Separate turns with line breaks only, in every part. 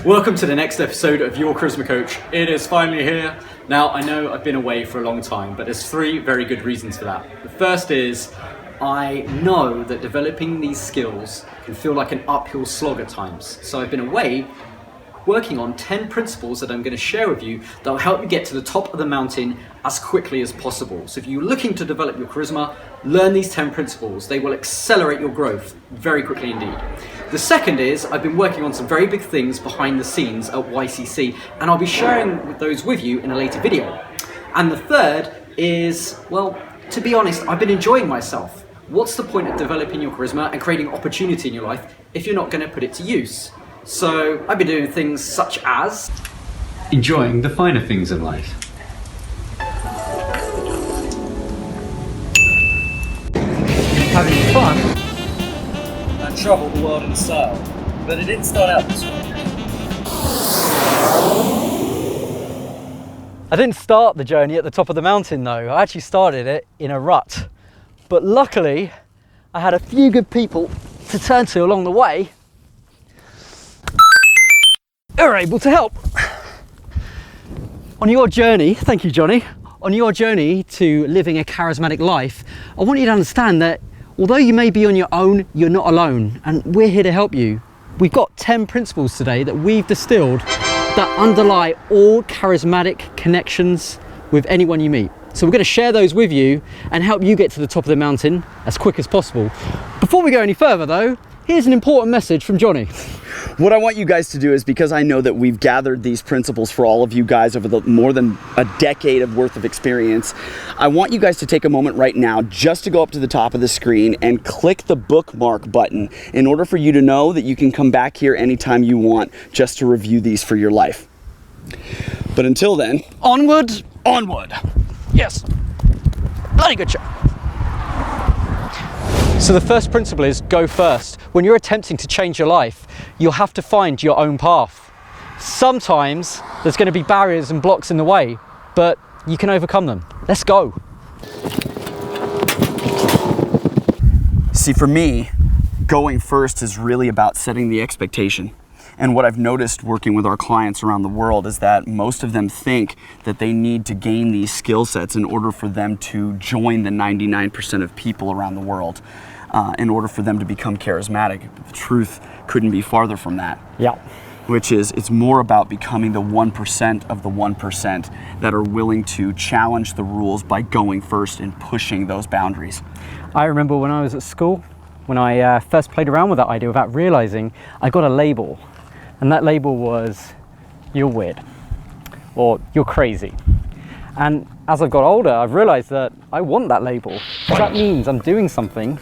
Welcome to the next episode of Your Charisma Coach. It is finally here. Now, I know I've been away for a long time, but there's three very good reasons for that. The first is I know that developing these skills can feel like an uphill slog at times. So I've been away working on 10 principles that I'm going to share with you that will help you get to the top of the mountain as quickly as possible. So if you're looking to develop your charisma, learn these 10 principles. They will accelerate your growth very quickly indeed. The second is I've been working on some very big things behind the scenes at YCC, and I'll be sharing those with you in a later video. And the third is, well, to be honest, I've been enjoying myself. What's the point of developing your charisma and creating opportunity in your life if you're not going to put it to use? So I've been doing things such as
enjoying the finer things in life.
Having fun and travel the world in style. But it didn't start out this way. I didn't start the journey at the top of the mountain though. I actually started it in a rut. But luckily, I had a few good people to turn to along the way who are able to help. On your journey, thank you Johnny, on your journey to living a charismatic life, I want you to understand that although you may be on your own, you're not alone, and we're here to help you. We've got 10 principles today that we've distilled that underlie all charismatic connections with anyone you meet. So we're going to share those with you and help you get to the top of the mountain as quick as possible. Before we go any further though, here's an important message from Johnny.
What I want you guys to do is, because I know that we've gathered these principles for all of you guys over the more than a decade of worth of experience, I want you guys to take a moment right now just to go up to the top of the screen and click the bookmark button in order for you to know that you can come back here anytime you want just to review these for your life. But until then,
Onward.
onward!
Yes. Bloody good shot. So the first principle is go first. When you're attempting to change your life, you'll have to find your own path. Sometimes there's going to be barriers and blocks in the way, but you can overcome them. Let's go.
See, for me, going first is really about setting the expectation. And what I've noticed working with our clients around the world is that most of them think that they need to gain these skill sets in order for them to join the 99% of people around the world, in order for them to become charismatic. The truth couldn't be farther from that.
Yeah.
Which is, it's more about becoming the 1% of the 1% that are willing to challenge the rules by going first and pushing those boundaries.
I remember when I was at school, when I first played around with that idea without realizing, I got a label. And that label was, you're weird, or you're crazy. And as I've got older, I've realized that I want that label. That means I'm doing something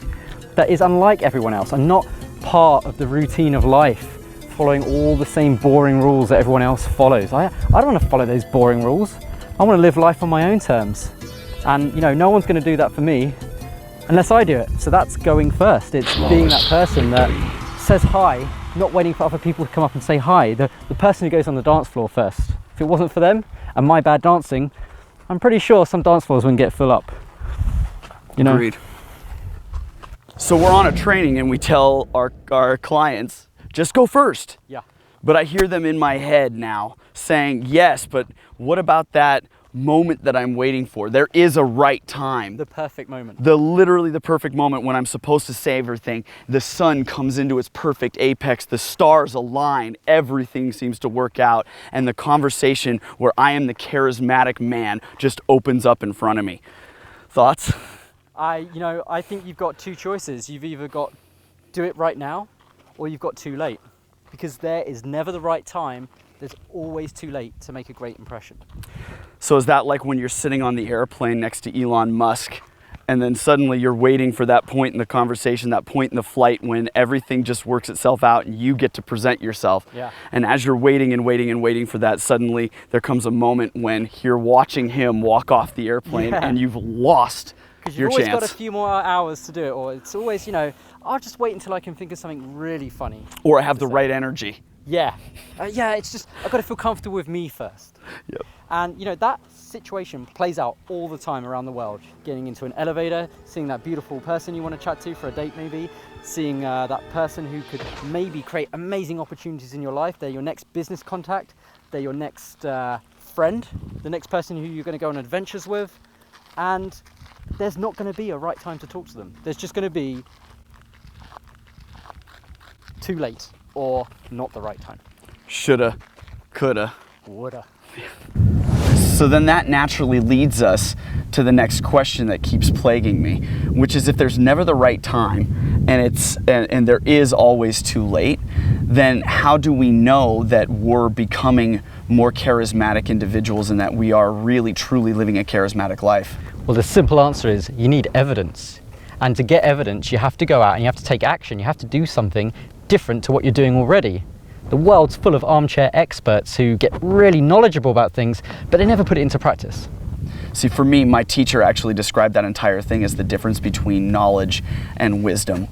that is unlike everyone else. I'm not part of the routine of life, following all the same boring rules that everyone else follows. I don't want to follow those boring rules. I want to live life on my own terms. And you know, no one's going to do that for me unless I do it. So that's going first. It's being that person that says hi, not waiting for other people to come up and say hi. The person who goes on the dance floor first. If it wasn't for them and my bad dancing, I'm pretty sure some dance floors wouldn't get full up. You know?
Agreed. So we're on a training and we tell our clients, just go first.
Yeah.
But I hear them in my head now saying, yes, but what about that moment that I'm waiting for? There is a right time.
The perfect moment.
Literally the perfect moment when I'm supposed to say everything. The sun comes into its perfect apex, the stars align, everything seems to work out, and the conversation where I am the charismatic man just opens up in front of me. Thoughts?
I think you've got two choices. You've either got do it right now or you've got too late. Because there is never the right time. There's always too late to make a great impression.
So is that like when you're sitting on the airplane next to Elon Musk and then suddenly you're waiting for that point in the conversation, that point in the flight when everything just works itself out and you get to present yourself.
Yeah.
And as you're waiting and waiting and waiting for that, suddenly there comes a moment when you're watching him walk off the airplane and you've lost your chance.
Because you've always got a few more hours to do it, or it's always, I'll just wait until I can think of something really funny.
Or I have the right energy.
Yeah. It's just, I've got to feel comfortable with me first.
Yep.
And that situation plays out all the time around the world. Getting into an elevator, seeing that beautiful person you want to chat to for a date maybe,
seeing that person who could maybe create amazing opportunities in your life. They're your next business contact, they're your next friend, the next person who you're going to go on adventures with, and there's not going to be a right time to talk to them. There's just going to be too late or not the right time.
Shoulda, coulda,
Woulda.
So then that naturally leads us to the next question that keeps plaguing me, which is if there's never the right time and there is always too late, then how do we know that we're becoming more charismatic individuals and that we are really truly living a charismatic life?
Well, the simple answer is you need evidence. And to get evidence, you have to go out and you have to take action. You have to do something different to what you're doing already. The world's full of armchair experts who get really knowledgeable about things, but they never put it into practice.
See, for me, my teacher actually described that entire thing as the difference between knowledge and wisdom.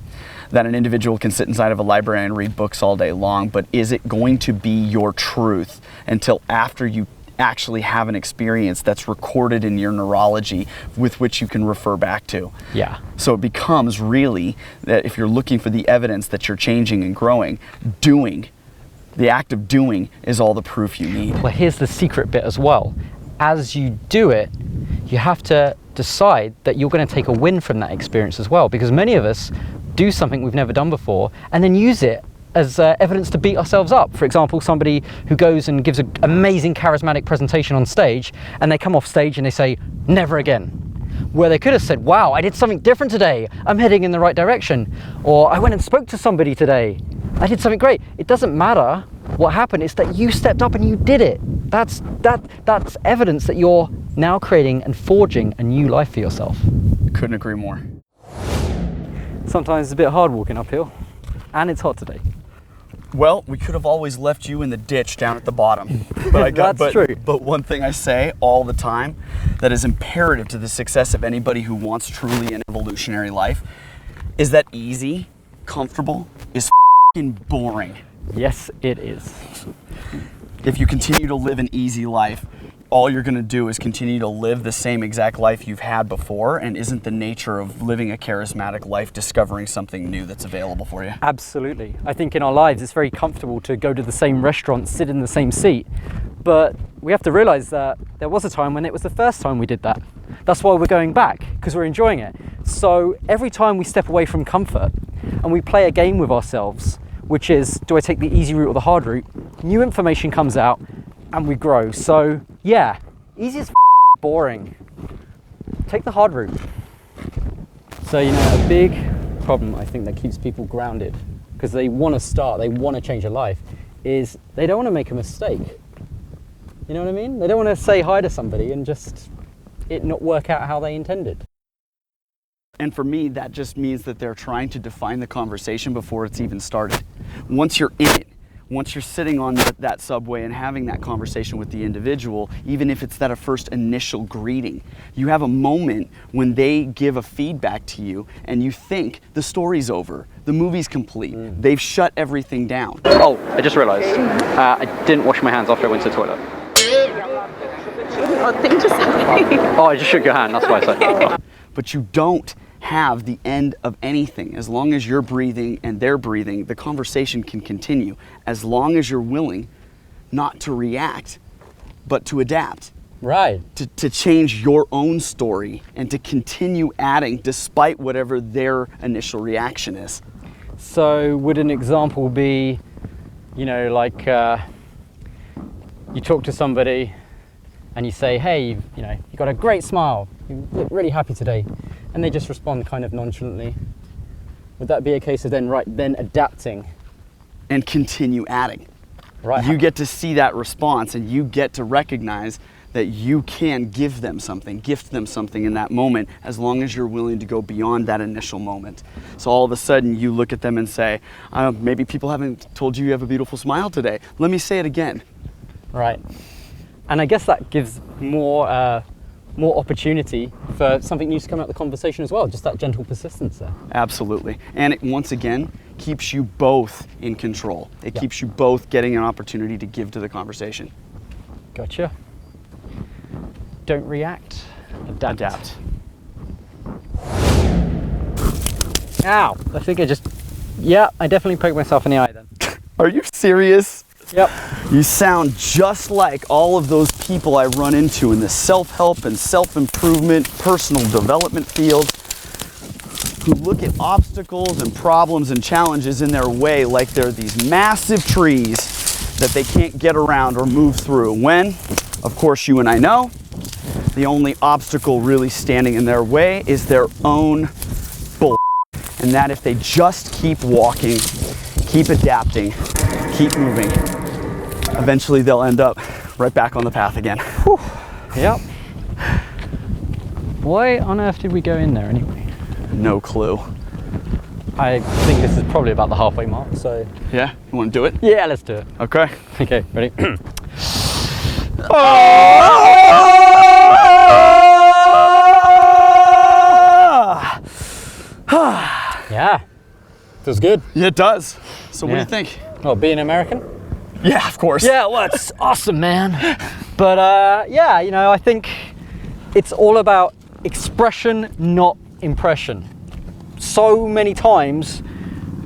That an individual can sit inside of a library and read books all day long, but is it going to be your truth until after you actually have an experience that's recorded in your neurology with which you can refer back to?
Yeah.
So it becomes really that if you're looking for the evidence that you're changing and growing, the act of doing is all the proof you need.
Well, here's the secret bit as well. As you do it, you have to decide that you're going to take a win from that experience as well, because many of us do something we've never done before and then use it as evidence to beat ourselves up. For example, somebody who goes and gives an amazing charismatic presentation on stage and they come off stage and they say, never again. Where they could have said, wow, I did something different today. I'm heading in the right direction. Or I went and spoke to somebody today. I did something great. It doesn't matter what happened. It's that you stepped up and you did it. That's evidence that you're now creating and forging a new life for yourself.
Couldn't agree more.
Sometimes it's a bit hard walking uphill, and it's hot today.
Well, we could have always left you in the ditch down at the bottom. But
That's true.
But one thing I say all the time that is imperative to the success of anybody who wants truly an evolutionary life is that easy, comfortable is f***ing boring.
Yes, it is.
If you continue to live an easy life, all you're going to do is continue to live the same exact life you've had before, and isn't the nature of living a charismatic life discovering something new that's available for you?
Absolutely. I think in our lives it's very comfortable to go to the same restaurant, sit in the same seat, but we have to realize that there was a time when it was the first time we did that. That's why we're going back, because we're enjoying it. So every time we step away from comfort and we play a game with ourselves, which is, do I take the easy route or the hard route? New information comes out and we grow. So yeah, easy is boring. Take the hard route. So, you know, a big problem I think that keeps people grounded, because they want to start, they want to change their life, is they don't want to make a mistake. You know what I mean? They don't want to say hi to somebody and just it not work out how they intended.
And for me, that just means that they're trying to define the conversation before it's even started. Once you're in it, once you're sitting on that subway and having that conversation with the individual, even if it's that first initial greeting, you have a moment when they give a feedback to you and you think the story's over, the movie's complete, they've shut everything down.
Oh, I just realized I didn't wash my hands after I went to the toilet.
Oh, think just something.
Oh, I just shook your hand, that's why I said.
But you don't have the end of anything. As long as you're breathing and they're breathing, the conversation can continue. As long as you're willing not to react, but to adapt.
Right.
To change your own story and to continue adding despite whatever their initial reaction is.
So would an example be, you know, like you talk to somebody and you say, hey, you know, you got a great smile, you look really happy today, and they just respond kind of nonchalantly. Would that be a case of then adapting?
And continue adding.
Right.
You get to see that response and you get to recognize that you can give them something, gift them something in that moment, as long as you're willing to go beyond that initial moment. So all of a sudden you look at them and say, maybe people haven't told you you have a beautiful smile today. Let me say it again.
Right. And I guess that gives more opportunity for something new to come out of the conversation as well, just that gentle persistence there.
Absolutely. And it, once again, keeps you both in control. It keeps you both getting an opportunity to give to the conversation.
Gotcha. Don't react, adapt. Ow, I think I just Yeah, I definitely poked myself in the eye then.
Are you serious?
Yep.
You sound just like all of those people I run into in the self-help and self-improvement, personal development field, who look at obstacles and problems and challenges in their way like they're these massive trees that they can't get around or move through. When, of course, you and I know, the only obstacle really standing in their way is their own bull. And that if they just keep walking, keep adapting, keep moving, eventually they'll end up right back on the path again.
Whew. Yep. Why on earth did we go in there anyway?
No clue.
I think this is probably about the halfway mark, so...
Yeah, you want to do it?
Yeah, let's do it.
Okay.
Okay, ready? Yeah, feels good.
Yeah, it does. So what do
Yeah.
you think?
Well, being American?
Yeah, of course.
Yeah, well, it's awesome, man. But yeah, you know, I think it's all about expression, not impression. So many times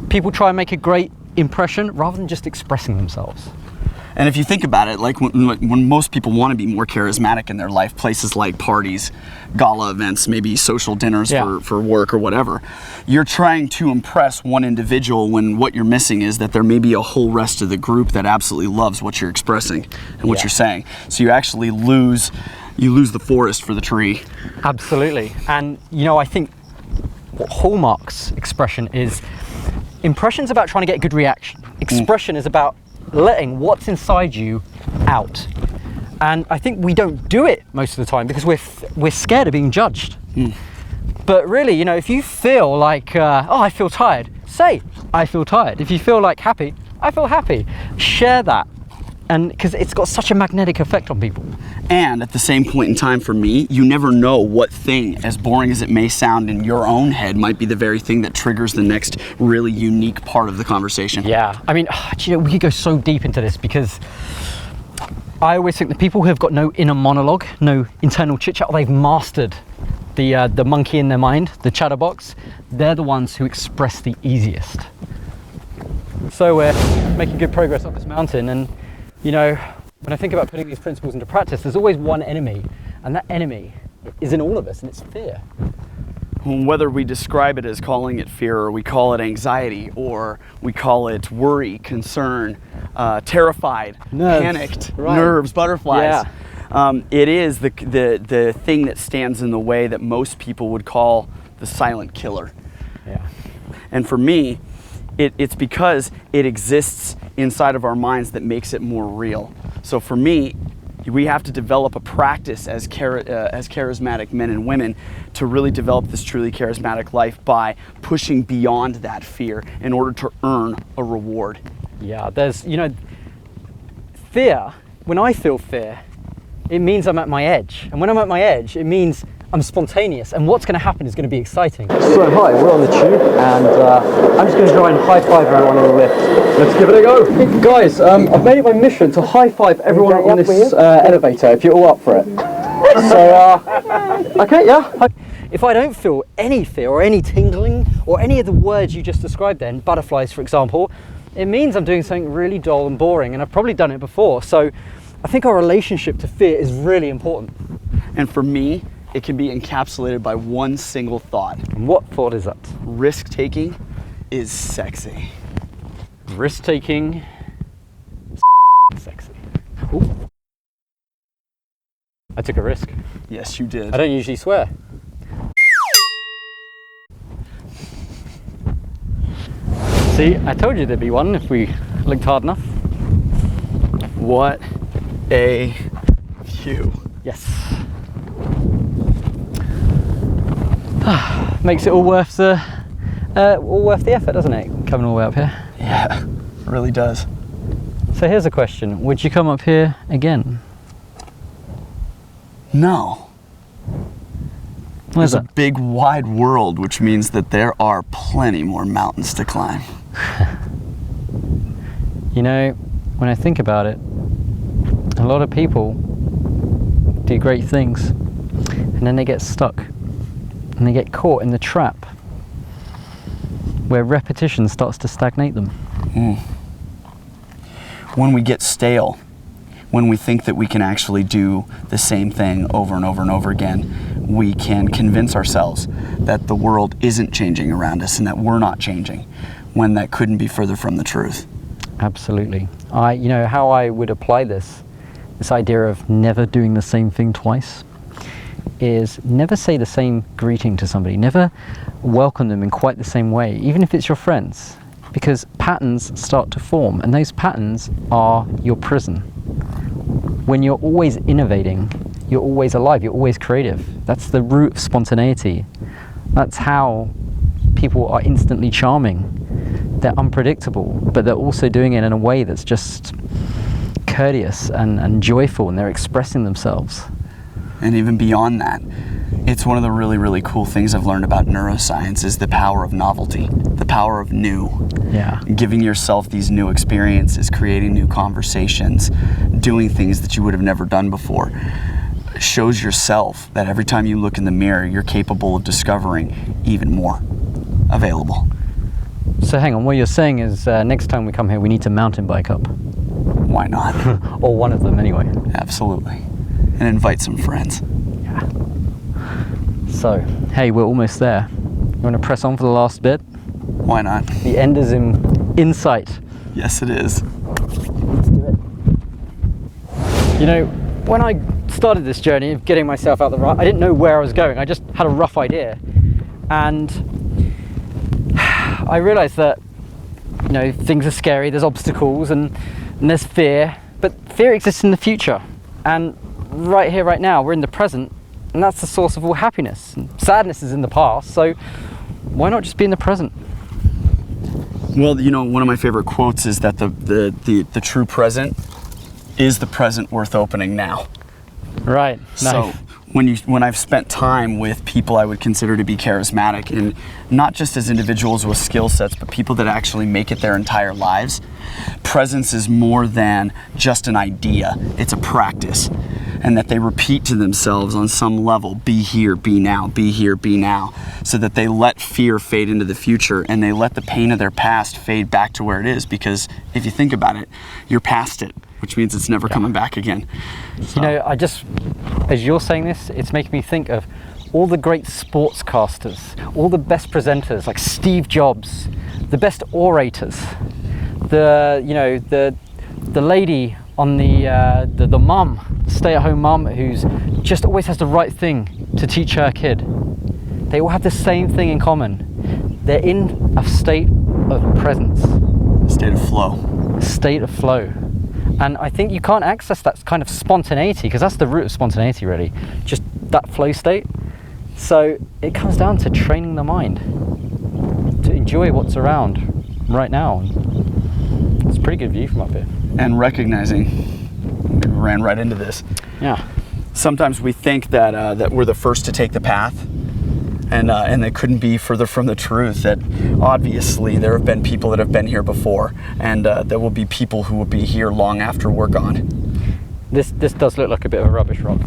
people try and make a great impression rather than just expressing themselves.
And if you think about it, like when most people want to be more charismatic in their life, places like parties, gala events, maybe social dinners for work or whatever, you're trying to impress one individual when what you're missing is that there may be a whole rest of the group that absolutely loves what you're expressing and what you're saying. So you actually lose the forest for the tree.
Absolutely. And you know, I think what hallmarks expression is, impression's about trying to get a good reaction. Expression is about letting what's inside you out. And I think we don't do it most of the time because we're scared of being judged. But really, you know, if you feel like, oh, I feel tired, say, I feel tired. If you feel like happy, I feel happy. Share that. And because it's got such a magnetic effect on people.
And at the same point in time for me, you never know what thing, as boring as it may sound in your own head, might be the very thing that triggers the next really unique part of the conversation.
Yeah, I mean, you know, we could go so deep into this because I always think the people who have got no inner monologue, no internal chit-chat, they've mastered the monkey in their mind, the chatterbox, they're the ones who express the easiest. So we're making good progress up this mountain, and you know, when I think about putting these principles into practice, there's always one enemy, and that enemy is in all of us, and it's fear.
Whether we describe it as calling it fear, or we call it anxiety, or we call it worry, concern, terrified, panicked, nerves, butterflies. Yeah. It is the thing that stands in the way that most people would call the silent killer.
Yeah.
And for me, it's because it exists inside of our minds that makes it more real. So for me, we have to develop a practice as charismatic men and women to really develop this truly charismatic life by pushing beyond that fear in order to earn a reward.
Yeah, there's, you know, fear, when I feel fear, it means I'm at my edge. And when I'm at my edge, it means I'm spontaneous, and what's going to happen is going to be exciting. So hi, we're on the tube, and I'm just going to try and high-five everyone on the lift. Let's give it a go. Hey, guys, I've made it my mission to high-five everyone on this elevator, if you're all up for it. So, okay, yeah. If I don't feel any fear or any tingling or any of the words you just described then, butterflies for example, it means I'm doing something really dull and boring, and I've probably done it before. So I think our relationship to fear is really important.
And for me, it can be encapsulated by one single thought.
And what thought is that?
Risk-taking is sexy.
Risk-taking, sexy. Ooh. I took a risk.
Yes, you did.
I don't usually swear. See, I told you there'd be one if we looked hard enough.
What a view.
Yes. Makes it all worth the effort, doesn't it? Coming all the way up here.
Yeah, it really does.
So here's a question: would you come up here again?
No.
Where's
There's a
that?
big wide world, which means that there are plenty more mountains to climb.
You know, when I think about it, a lot of people do great things and then they get stuck and they get caught in the trap where repetition starts to stagnate them.
When we get stale, when we think that we can actually do the same thing over and over and over again, we can convince ourselves that the world isn't changing around us and that we're not changing, when that couldn't be further from the truth.
Absolutely. You know, how I would apply this idea of never doing the same thing twice, is never say the same greeting to somebody, never welcome them in quite the same way, even if it's your friends, because patterns start to form, and those patterns are your prison. When you're always innovating, you're always alive, you're always creative. That's the root of spontaneity. That's how people are instantly charming. They're unpredictable, but they're also doing it in a way that's just courteous and joyful, and they're expressing themselves.
And even beyond that, it's one of the really, really cool things I've learned about neuroscience is the power of novelty, the power of new.
Yeah.
Giving yourself these new experiences, creating new conversations, doing things that you would have never done before, shows yourself that every time you look in the mirror, you're capable of discovering even more available.
So hang on, what you're saying is next time we come here, we need to mountain bike up.
Why not?
Or one of them anyway.
Absolutely. And invite some friends.
Yeah. So, hey, we're almost there. You want to press on for the last bit?
Why not?
The end is in sight.
Yes, it is.
Let's do it. You know, when I started this journey of getting myself out the rut, I didn't know where I was going. I just had a rough idea. And I realized that, you know, things are scary, there's obstacles and there's fear, but fear exists in the future. And right here, right now, we're in the present, and that's the source of all happiness. And sadness is in the past, so why not just be in the present?
Well, you know, one of my favorite quotes is that the true present is the present worth opening now.
Right.
So
Nice.
when I've spent time with people I would consider to be charismatic, and not just as individuals with skill sets, but people that actually make it their entire lives, presence is more than just an idea. It's a practice, and that they repeat to themselves on some level, be here, be now, be here, be now, so that they let fear fade into the future and they let the pain of their past fade back to where it is, because if you think about it, you're past it, which means it's never coming back again. So.
You know, as you're saying this, it's making me think of all the great sportscasters, all the best presenters like Steve Jobs, the best orators, the lady on the mum, stay-at-home mum who's just always has the right thing to teach her kid. They all have the same thing in common. They're in a state of presence.
A state of flow.
A state of flow. And I think you can't access that kind of spontaneity, because that's the root of spontaneity, really. Just that flow state. So it comes down to training the mind to enjoy what's around right now. It's a pretty good view from up here.
And recognizing, we ran right into this.
Yeah.
Sometimes we think that we're the first to take the path, and that couldn't be further from the truth. That obviously there have been people that have been here before, and there will be people who will be here long after we're gone.
This does look like a bit of a rubbish rock.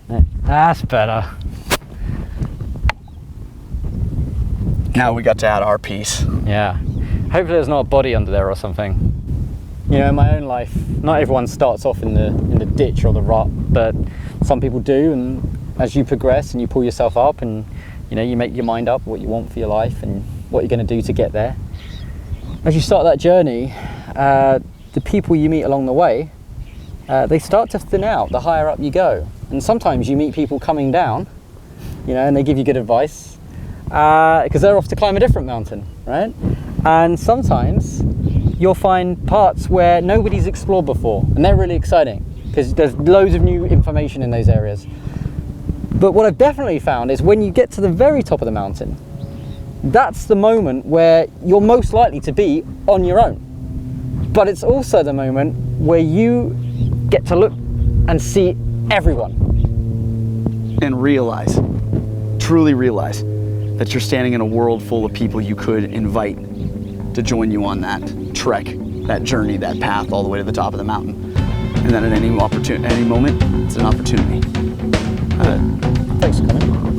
Yeah. That's better.
Now we got to add our piece.
Yeah. Hopefully there's not a body under there or something. You know, in my own life, not everyone starts off in the ditch or the rut, but some people do, and as you progress and you pull yourself up and you know, you make your mind up what you want for your life and what you're going to do to get there. As you start that journey, the people you meet along the way, they start to thin out the higher up you go. And sometimes you meet people coming down, you know, and they give you good advice because they're off to climb a different mountain, right? And sometimes you'll find parts where nobody's explored before, and they're really exciting because there's loads of new information in those areas. But what I've definitely found is when you get to the very top of the mountain, that's the moment where you're most likely to be on your own. But it's also the moment where you get to look and see everyone.
And realize, truly realize, that you're standing in a world full of people you could invite to join you on that trek, that journey, that path all the way to the top of the mountain. And that at any moment, it's an opportunity.
Thanks for coming.